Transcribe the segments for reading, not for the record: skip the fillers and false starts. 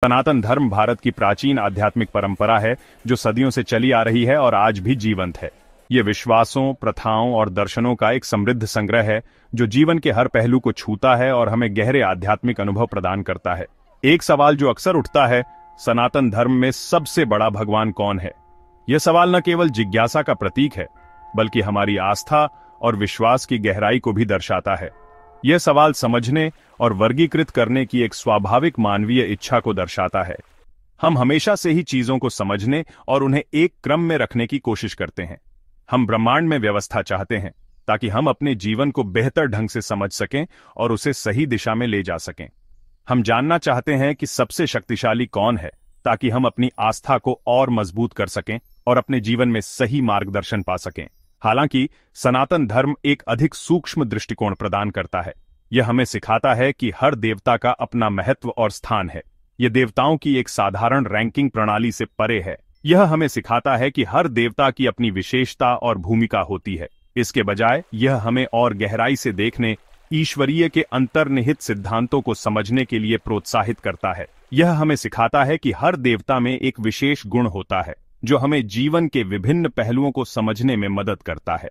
सनातन धर्म भारत की प्राचीन आध्यात्मिक परंपरा है जो सदियों से चली आ रही है और आज भी जीवंत है। ये विश्वासों, प्रथाओं और दर्शनों का एक समृद्ध संग्रह है जो जीवन के हर पहलू को छूता है और हमें गहरे आध्यात्मिक अनुभव प्रदान करता है। एक सवाल जो अक्सर उठता है, सनातन धर्म में सबसे बड़ा भगवान कौन है? यह सवाल न केवल जिज्ञासा का प्रतीक है बल्कि हमारी आस्था और विश्वास की गहराई को भी दर्शाता है। यह सवाल समझने और वर्गीकृत करने की एक स्वाभाविक मानवीय इच्छा को दर्शाता है। हम हमेशा से ही चीजों को समझने और उन्हें एक क्रम में रखने की कोशिश करते हैं। हम ब्रह्मांड में व्यवस्था चाहते हैं ताकि हम अपने जीवन को बेहतर ढंग से समझ सकें और उसे सही दिशा में ले जा सकें। हम जानना चाहते हैं कि सबसे शक्तिशाली कौन है ताकि हम अपनी आस्था को और मजबूत कर सकें और अपने जीवन में सही मार्गदर्शन पा सकें। हालांकि सनातन धर्म एक अधिक सूक्ष्म दृष्टिकोण प्रदान करता है। यह हमें सिखाता है कि हर देवता का अपना महत्व और स्थान है। यह देवताओं की एक साधारण रैंकिंग प्रणाली से परे है। यह हमें सिखाता है कि हर देवता की अपनी विशेषता और भूमिका होती है। इसके बजाय यह हमें और गहराई से देखने, ईश्वरीय के अंतर्निहित सिद्धांतों को समझने के लिए प्रोत्साहित करता है। यह हमें सिखाता है कि हर देवता में एक विशेष गुण होता है जो हमें जीवन के विभिन्न पहलुओं को समझने में मदद करता है।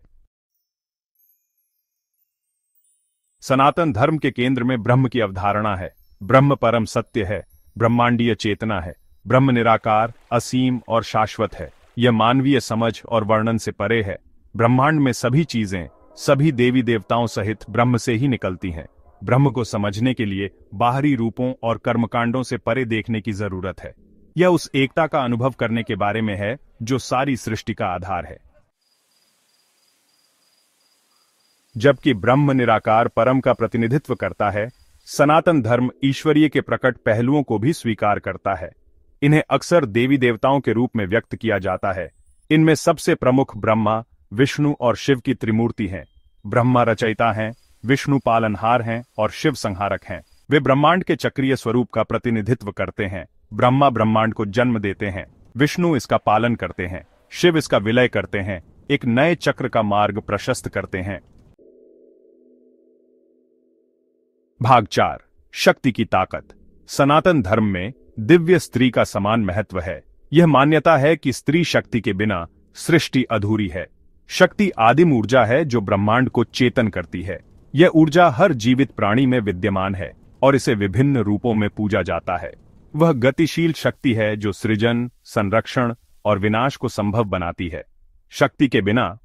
सनातन धर्म के केंद्र में ब्रह्म की अवधारणा है। ब्रह्म परम सत्य है, ब्रह्मांडीय चेतना है। ब्रह्म निराकार, असीम और शाश्वत है। यह मानवीय समझ और वर्णन से परे है। ब्रह्मांड में सभी चीजें, सभी देवी देवताओं सहित ब्रह्म से ही निकलती हैं। ब्रह्म को समझने के लिए बाहरी रूपों और कर्मकांडों से परे देखने की जरूरत है। यह उस एकता का अनुभव करने के बारे में है जो सारी सृष्टि का आधार है। जबकि ब्रह्म निराकार परम का प्रतिनिधित्व करता है, सनातन धर्म ईश्वरीय के प्रकट पहलुओं को भी स्वीकार करता है। इन्हें अक्सर देवी देवताओं के रूप में व्यक्त किया जाता है। इनमें सबसे प्रमुख ब्रह्मा, विष्णु और शिव की त्रिमूर्ति हैं। ब्रह्मा रचयिता हैं, विष्णु पालनहार हैं और शिव संहारक हैं। वे ब्रह्मांड के चक्रीय स्वरूप का प्रतिनिधित्व करते हैं। ब्रह्मा ब्रह्मांड को जन्म देते हैं, विष्णु इसका पालन करते हैं, शिव इसका विलय करते हैं, एक नए चक्र का मार्ग प्रशस्त करते हैं। भाग 4, शक्ति की ताकत। सनातन धर्म में दिव्य स्त्री का समान महत्व है। यह मान्यता है कि स्त्री शक्ति के बिना सृष्टि अधूरी है। शक्ति आदिम ऊर्जा है जो ब्रह्मांड को चेतन करती है। यह ऊर्जा हर जीवित प्राणी में विद्यमान है और इसे विभिन्न रूपों में पूजा जाता है। वह गतिशील शक्ति है जो सृजन, संरक्षण और विनाश को संभव बनाती है। शक्ति के बिना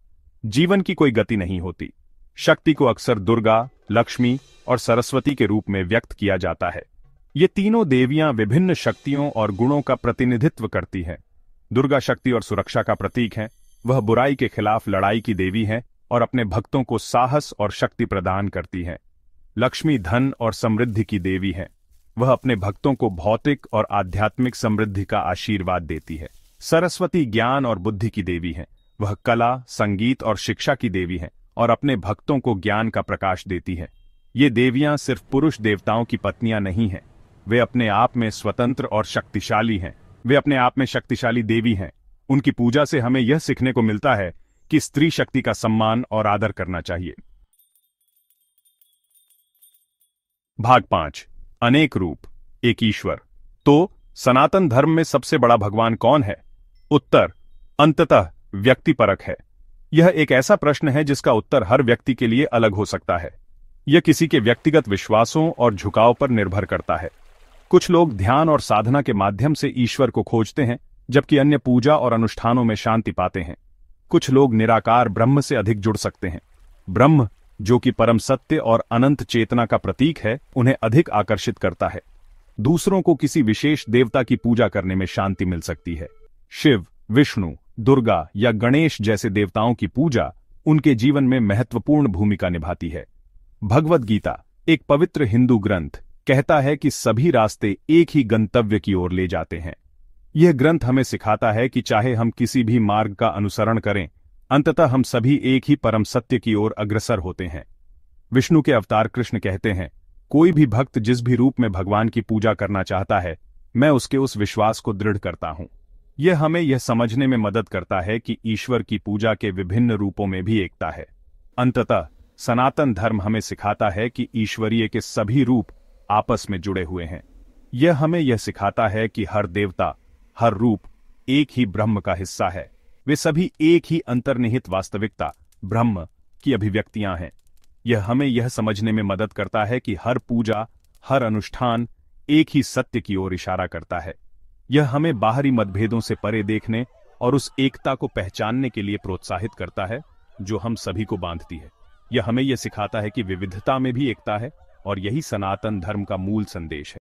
जीवन की कोई गति नहीं होती। शक्ति को अक्सर दुर्गा, लक्ष्मी और सरस्वती के रूप में व्यक्त किया जाता है। ये तीनों देवियां विभिन्न शक्तियों और गुणों का प्रतिनिधित्व करती हैं। दुर्गा शक्ति और सुरक्षा का प्रतीक है। वह बुराई के खिलाफ लड़ाई की देवी है और अपने भक्तों को साहस और शक्ति प्रदान करती है। लक्ष्मी धन और समृद्धि की देवी है। वह अपने भक्तों को भौतिक और आध्यात्मिक समृद्धि का आशीर्वाद देती है। सरस्वती ज्ञान और बुद्धि की देवी है। वह कला, संगीत और शिक्षा की देवी है और अपने भक्तों को ज्ञान का प्रकाश देती है। ये देवियां सिर्फ पुरुष देवताओं की पत्नियां नहीं हैं। वे अपने आप में स्वतंत्र और शक्तिशाली हैं। वे अपने आप में शक्तिशाली देवी हैं। उनकी पूजा से हमें यह सीखने को मिलता है कि स्त्री शक्ति का सम्मान और आदर करना चाहिए। भाग 5, अनेक रूप, एक ईश्वर। तो सनातन धर्म में सबसे बड़ा भगवान कौन है? उत्तर अंततः व्यक्तिपरक है। यह एक ऐसा प्रश्न है जिसका उत्तर हर व्यक्ति के लिए अलग हो सकता है। यह किसी के व्यक्तिगत विश्वासों और झुकाव पर निर्भर करता है। कुछ लोग ध्यान और साधना के माध्यम से ईश्वर को खोजते हैं, जबकि अन्य पूजा और अनुष्ठानों में शांति पाते हैं। कुछ लोग निराकार ब्रह्म से अधिक जुड़ सकते हैं। ब्रह्म, जो कि परम सत्य और अनंत चेतना का प्रतीक है, उन्हें अधिक आकर्षित करता है। दूसरों को किसी विशेष देवता की पूजा करने में शांति मिल सकती है। शिव, विष्णु, दुर्गा या गणेश जैसे देवताओं की पूजा उनके जीवन में महत्वपूर्ण भूमिका निभाती है। भगवद गीता, एक पवित्र हिंदू ग्रंथ, कहता है कि सभी रास्ते एक ही गंतव्य की ओर ले जाते हैं। यह ग्रंथ हमें सिखाता है कि चाहे हम किसी भी मार्ग का अनुसरण करें, अंततः हम सभी एक ही परम सत्य की ओर अग्रसर होते हैं। विष्णु के अवतार कृष्ण कहते हैं, कोई भी भक्त जिस भी रूप में भगवान की पूजा करना चाहता है, मैं उसके उस विश्वास को दृढ़ करता हूं। यह हमें यह समझने में मदद करता है कि ईश्वर की पूजा के विभिन्न रूपों में भी एकता है। अंततः सनातन धर्म हमें सिखाता है कि ईश्वरीय के सभी रूप आपस में जुड़े हुए हैं। यह हमें यह सिखाता है कि हर देवता, हर रूप एक ही ब्रह्म का हिस्सा है। वे सभी एक ही अंतर्निहित वास्तविकता, ब्रह्म की अभिव्यक्तियां हैं। यह हमें यह समझने में मदद करता है कि हर पूजा, हर अनुष्ठान एक ही सत्य की ओर इशारा करता है। यह हमें बाहरी मतभेदों से परे देखने और उस एकता को पहचानने के लिए प्रोत्साहित करता है जो हम सभी को बांधती है। यह हमें यह सिखाता है कि विविधता में भी एकता है, और यही सनातन धर्म का मूल संदेश है।